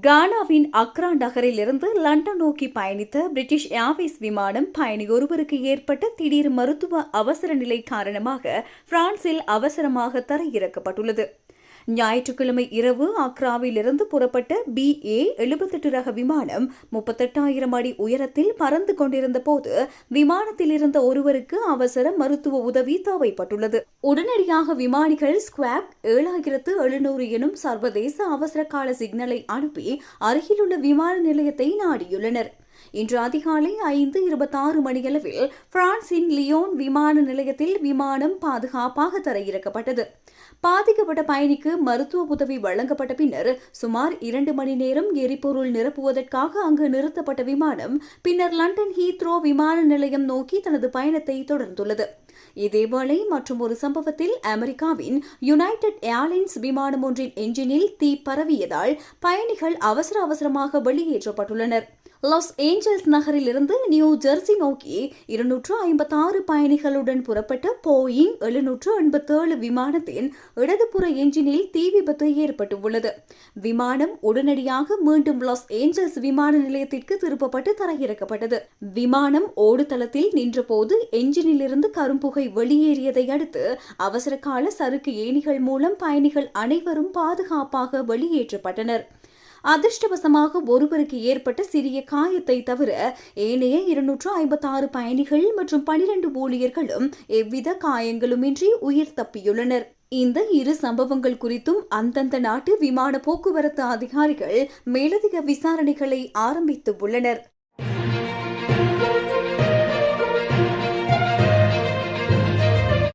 கானாவின் Accra நகரிலிருந்து London நோக்கி பயணித்த பிரிட்டிஷ் ஏர்வேஸ் விமானம் பயணி ஒருவருக்கு ஏற்பட்ட திடீர் மருத்துவ அவசர நிலை காரணமாக பிரான்சில் அவசரமாக தரையிறக்கப்பட்டுள்ளது. ஞாயிற்றுக்கிழமை இரவு அக்ராவிலிருந்து புறப்பட்ட BA-78 ரக விமானம் 38,000 அடி உயரத்தில் பறந்து கொண்டிருந்த போது விமானத்தில் இருந்த ஒருவருக்கு அவசர மருத்துவ உதவி தேவைப்பட்டுள்ளது. உடனடியாக விமானிகள் ஸ்குவாட் 7700 எனும் சர்வதேச அவசர கால சிக்னலை அனுப்பி அருகிலுள்ள விமான நிலையத்தை நாடியுள்ளனர். இன்று அதிகாலை 5:26 மணியளவில் பிரான்சின் லியோன் விமான நிலையத்தில் விமானம் பாதுகாப்பாக தரையிறக்கப்பட்டது. பாதிக்கப்பட்ட பயணிக்கு மருத்துவ உதவி வழங்கப்பட்ட பின்னர் சுமார் 2 மணி நேரம் எரிபொருள் நிரப்புவதற்காக அங்கு நிறுத்தப்பட்ட விமானம் பின்னர் லண்டன் ஹீத்ரோ விமான நிலையம் நோக்கி தனது பயணத்தை தொடர்ந்துள்ளது. இதேவேளை மற்றும் ஒரு சம்பவத்தில் அமெரிக்காவின் யுனைடெட் ஏர்லைன்ஸ் விமானம் ஒன்றின் என்ஜினில் தீ பரவியதால் பயணிகள் அவசரமாக வெளியேற்றப்பட்டுள்ளனர். லாஸ் ஏஞ்சல்ஸ் நகரிலிருந்து நியூ ஜெர்சி நோக்கி 256 பயணிகளுடன் புறப்பட்ட போயிங் 787 விமானத்தின் இடதுபுற என்ஜினில் தீ விபத்து ஏற்பட்டுள்ளது. விமானம் உடனடியாக மீண்டும் லாஸ் ஏஞ்சல்ஸ் விமான நிலையத்திற்கு திருப்பப்பட்டு தரையிறக்கப்பட்டது. விமானம் ஓடுதளத்தில் நின்றபோது என்ஜினிலிருந்து கரும்புகை வெளியேறியதை அடுத்து அவசரகால சறுக்கு ஏணிகள் மூலம் பயணிகள் அனைவரும் பாதுகாப்பாக வெளியேற்றப்பட்டனர். அதிர்ஷ்டவசமாக ஒருவருக்கு ஏற்பட்ட சிறிய காயத்தை தவிர ஏனைய 256 பயணிகள் மற்றும் 12 ஊழியர்களும் எவ்வித காயங்களுமின்றி உயிர் தப்பியுள்ளனர். இந்த இரு சம்பவங்கள் குறித்தும் அந்தந்த நாட்டு விமான போக்குவரத்து அதிகாரிகள் மேலதிக விசாரணைகளை ஆரம்பித்துள்ளனர்.